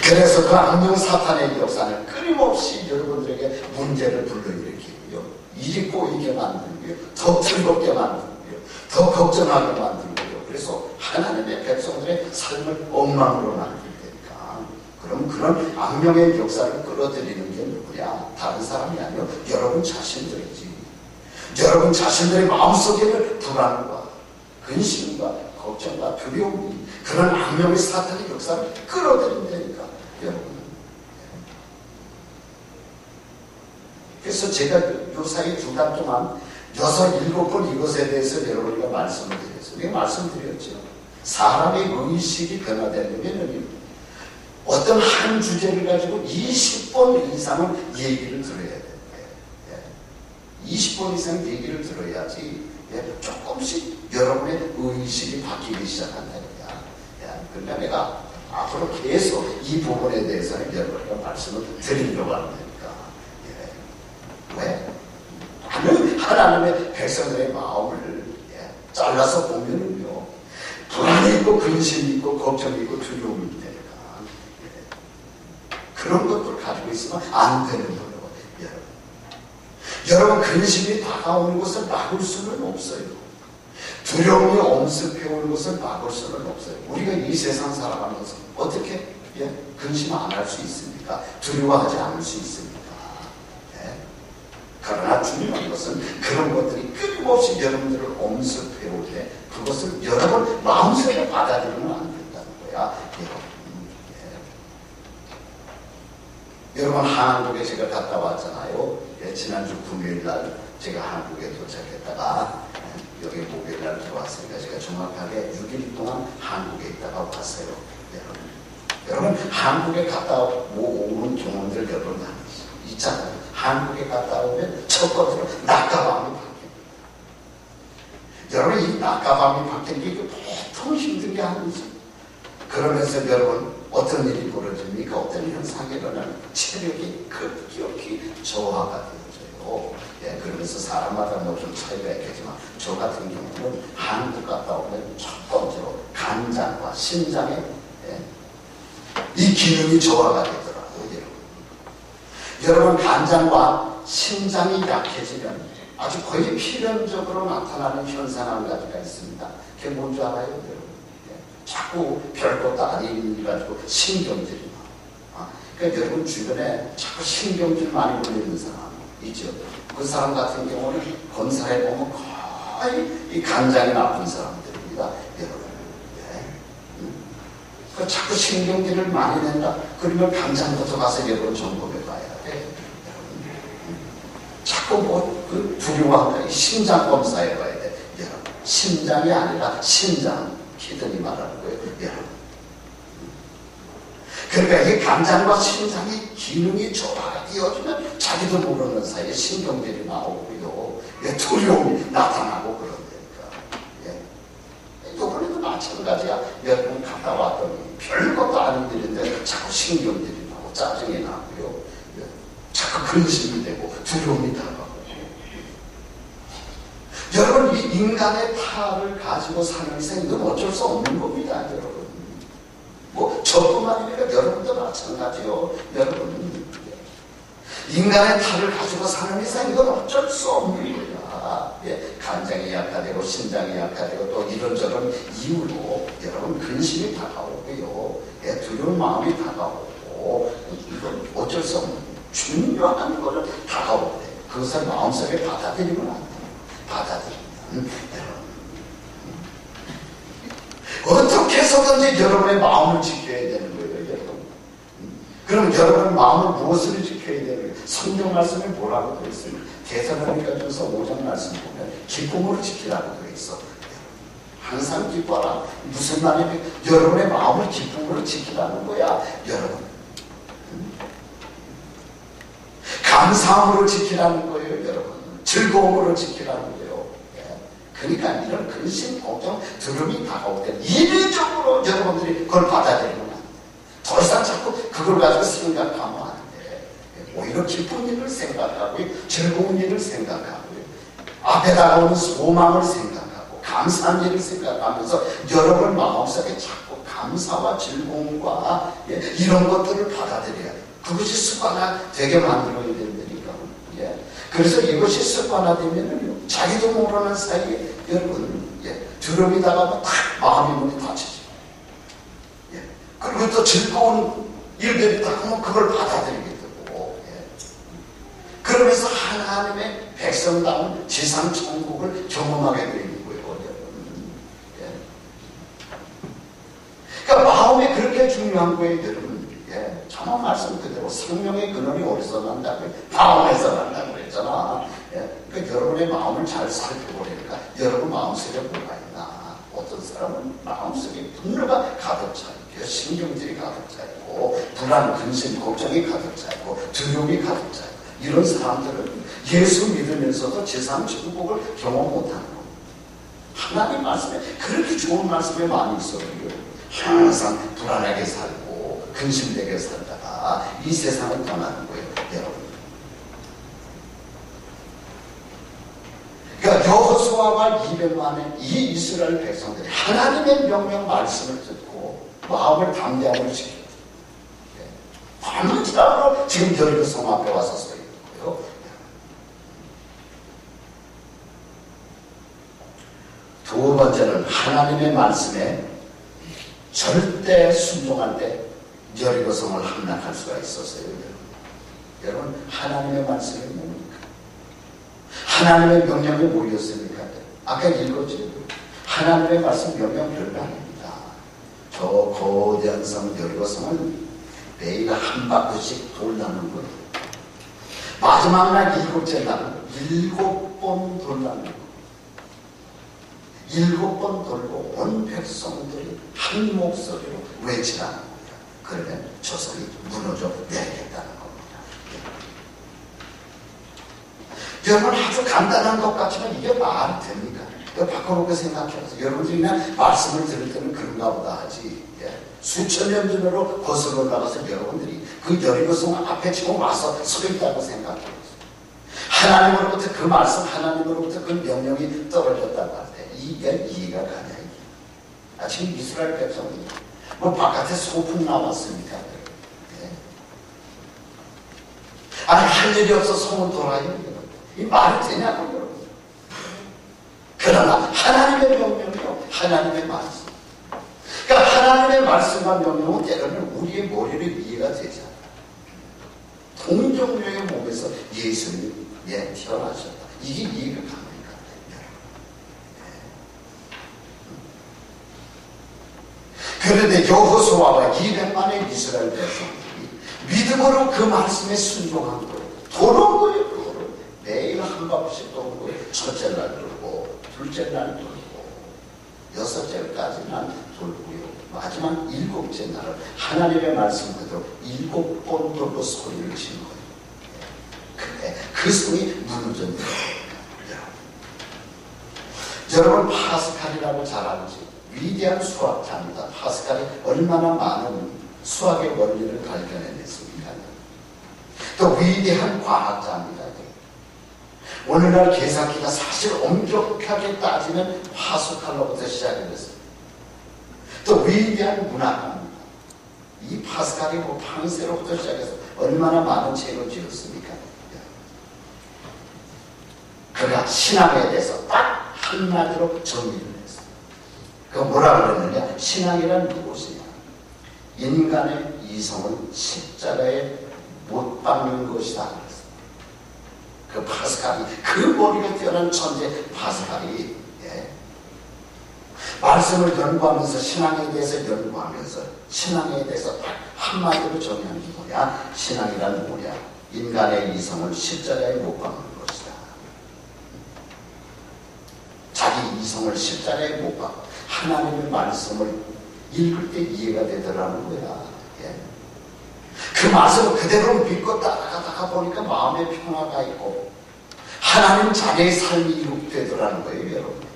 그래서 그 악령 사탄의 역사는 끊임없이 여러분들에게 문제를 불러일으키고요, 일이 꼬이게 만들고요, 더 즐겁게 만들고요, 더 걱정하게 만들고요. 그래서 하나님의 백성들의 삶을 엉망으로 만들 테니까, 그럼 그런 악령의 역사를 끌어들이는 게 누구냐? 다른 사람이 아니요, 여러분 자신들이지. 여러분 자신들의 마음속에는 불안과 근심과 걱정과 두려움이 그런 악령의 사탄의 역사를 끌어들인다니까, 여러분. 그래서 제가 요 사이 2달 동안 6, 7번 이것에 대해서 여러분과 말씀을 드렸어요. 내가 말씀드렸죠. 사람의 의식이 변화되려면 어떤 한 주제를 가지고 20번 이상은 얘기를 들어야 돼요. 20번 이상 얘기를 들어야지 조금씩 여러분의 의식이 바뀌기 시작한다니까. 그러니까 내가 앞으로 계속 이 부분에 대해서는 여러분과 말씀을 드리려고 합니다. 왜? 나는 하나님의 백성들의 마음을 잘라서 보면은요, 불안이 있고 근심이 있고 걱정이 있고 두려움이 있다니까. 그런 것들을 가지고 있으면 안 되는 거예요. 여러분, 근심이 다가오는 것을 막을 수는 없어요. 두려움이 엄습해오는 것을 막을 수는 없어요. 우리가 이 세상 살아가면서 어떻게 근심 안 할 수 있습니까? 두려워하지 않을 수 있습니까? 그러나 중요한 것은 그런 것들이 끊임없이 여러분들을 엄습해올 때 그것을 여러분 마음속에 받아들이면 안 된다는 거야. 여러분, 한국에 제가 갔다 왔잖아요. 지난주 금요일날 제가 한국에 도착했다가 여기 목요일날 들어왔으니까 제가 정확하게 6일 동안 한국에 있다가 왔어요. 여러분 한국에 갔다 오는 경험들 여러분 있잖아요. 한국에 갔다 오면 첫 번째로 낮과 밤이 바뀝니다. 여러분, 이 낮과 밤이 바뀌는 게 보통 힘든 게 아니죠. 그러면서 여러분 어떤 일이 벌어집니까? 어떤 현상이 일어나면 체력이 급격히 저하가 되어져요. 그러면서 사람마다 뭐 좀 차이가 있겠지만 저 같은 경우는 한국 갔다 오면 첫 번째로 간장과 심장에 이 기능이 저하가 되더라고요. 여러분, 간장과 심장이 약해지면 아주 거의 필연적으로 나타나는 현상 한 가지가 있습니다. 그게 뭔지 알아요, 여러분? 자꾸 별것도 아닌 일 가지고 신경질이 나. 그러니까 여러분 주변에 자꾸 신경질 많이 걸리는 사람 있죠. 그 사람 같은 경우는 검사해 보면 거의 이 간장이 나쁜 사람들입니다, 여러분. 자꾸 신경질을 많이 낸다. 그러면 간장부터 가서 여러분 점검해 봐야 돼. 자꾸 그 두려워한다. 심장 검사해 봐야 돼. 여러분, 심장이 아니라 신장, 키드니 말하는 거예요, 여러분. 그러니까 이 간장과 심장이 기능이 저하되어지면 자기도 모르는 사이에 신경질이 나오고요, 두려움이 나타나고 그런다니까. 이번에도 마찬가지야. 여러분 갔다 왔더니 별것도 아닌 일인데 자꾸 신경질이 나고 짜증이 나고요, 자꾸 근심이 되고 두려움이 다가오고. 여러분, 이 인간의 탈을 가지고 사는 생은 어쩔 수 없는 겁니다, 여러분. 뭐 저뿐만 아니라 여러분도 마찬가지요. 여러분, 인간의 탈을 가지고 사는 이상 이건 어쩔 수 없는 거야. 간장이 약화되고 심장이 약화되고 또 이런저런 이유로 여러분 근심이 다가오고요, 두려운 마음이 다가오고, 이건 어쩔 수 없는 중요한 거를 다가오고 돼. 그것을 마음속에 받아들이면 안 돼요. 받아들이면 어떻게 해서든지 여러분의 마음을 지켜야 되는 거예요, 여러분. 그럼 여러분의 마음을 무엇으로 지켜야 되는 거예요? 성경 말씀에 뭐라고 되어 있어요? 데살로니가전서 5장 말씀 보면 기쁨으로 지키라고 되어 있어. 항상 기뻐라. 무슨 말이냐? 여러분의 마음을 기쁨으로 지키라는 거야, 여러분. 감사함으로 지키라는 거예요, 여러분. 즐거움으로 지키라는 거예요. 그러니까 이런 근심, 걱정, 두려움이 다가올 때 이례적으로 여러분들이 그걸 받아들이면 안 돼. 더 이상 자꾸 그걸 가지고 생각하면 안 돼. 오히려 기쁜 일을 생각하고 즐거운 일을 생각하고 앞에 다가오는 소망을 생각하고 감사한 일을 생각하면서 여러분 마음속에 자꾸 감사와 즐거움과 이런 것들을 받아들여야 돼요. 그것이 습관화 되게 만들어야 된다니까. 그래서 이것이 습관화되면은 자기도 모르는 사이에 여러분 두려움이 다가오면 딱 마음의 문이 닫혀져요. 그리고 또 즐거운 일들이 다가오면 그걸 받아들이게 되고 그러면서 하나님의 백성다운 지상 천국을 경험하게 되는 거예요. 그러니까 마음이 그렇게 중요한 거예요, 여러분. 정말 말씀 그대로 생명의 근원이 어디서 난다고요? 마음에서 난다고 그랬잖아. 그러니까 여러분의 마음을 잘 살펴보니까 여러분 마음속에 뭐가 있나? 어떤 사람은 마음속에 분노가 가득 차 있고 신경질이 가득 차 있고 불안, 근심, 걱정이 가득 차 있고 두려움이 가득 차 있고 이런 사람들은 예수 믿으면서도 지상 천국을 경험 못하는 거예요. 하나님 말씀에 그렇게 좋은 말씀이 많이 있어요. 항상 불안하게 살고 근심되게 살다가 이 세상을 떠나는 거예요, 여러분. 그러니까 여호수아와 200만의 이 이스라엘 백성들이 하나님의 명령 말씀을 듣고 마음을 담대함을 지켜요. 반문지락으로 지금 여리고 성 앞에 와서 서 있는 거예요. 두 번째는 하나님의 말씀에 절대 순종할 때 여리고 성을 함락할 수가 있었어요. 여러분 하나님의 말씀이 뭡니까? 하나님의 명령이 뭐였습니까? 아까 읽었죠. 하나님의 말씀 명령 별거 아닙니다. 저 거대한 성 여리고 성을 매일 한 바퀴씩 돌라는 거예요. 마지막 날 7째 날은 7번 돌라는 거예요. 7번 돌고 온 백성들이 한 목소리로 외치라는 거예요. 그러면 저 성이 무너져 내리겠다는 겁니다. 여러분 아주 간단한 것 같지만 이게 말이 됩니까? 바꿔놓고 생각해서 여러분들이 그냥 말씀을 들을 때는 그런가 보다 하지. 수천 년 전으로 거슬러 나가서 여러분들이 그 여리고성 앞에 지금 와서 서 있다고 생각해요. 하나님으로부터 그 말씀, 하나님으로부터 그 명령이 떨어졌다고 할 때 이게 이해가 가냐. 지금 이스라엘 백성이 뭐 바깥에 소풍 나왔습니까? 아니 할 일이 없어 성은 돌아요. 이 말이 되냐고 여러분. 그러나 하나님의 명령이요, 하나님의 말씀. 그러니까 하나님의 말씀과 명령은 때로는 우리의 머리를 이해가 되지 않아요. 동정녀의 몸에서 예수님이 태어나셨다. 이게 이해가 갑니까? 그런데 여호수아와 200만의 이스라엘 백성들이 믿음으로 그 말씀에 순종한 거예요. 도는 거예요. 그거를 매일 한 바퀴씩 도는 거예요. 첫째 날 돌고 둘째 날 돌고 여섯째까지는 돌고요. 마지막 7째 날은 하나님의 말씀 그대로 7번 돌고 소리를 지는 거예요. 그래, 그 성이 무너졌는 거예요. 여러분 파스칼이라고 잘 알지? 위대한 수학자입니다. 파스칼이 얼마나 많은 수학의 원리를 발견해냈습니까? 또 위대한 과학자입니다. 오늘날 계산기가 사실 엄격하게 따지면 파스칼로부터 시작이 됐습니다. 또 위대한 문학가입니다. 이 파스칼이 뭐 방세로부터 시작해서 얼마나 많은 책을 지었습니까? 그가 신앙에 대해서 딱 한마디로 정의를 했어요. 그 뭐라 그랬느냐? 신앙이란 무엇이냐? 인간의 이성을 십자가에 못 박는 것이다 그랬어요. 그 파스칼이, 그 머리가 뛰어난 천재 파스칼이 말씀을 연구하면서 신앙에 대해서 연구하면서 신앙에 대해서 딱 한마디로 정의하는 게 뭐냐? 신앙이란 뭐냐? 인간의 이성을 십자가에 못 박는 것이다. 자기 이성을 십자가에 못 박고 하나님의 말씀을 읽을 때 이해가 되더라는 거야. 그 말씀을 그대로 믿고 따라가다가 보니까 마음의 평화가 있고 하나님 자녀의 삶이 이룩되더라는 거예요, 여러분.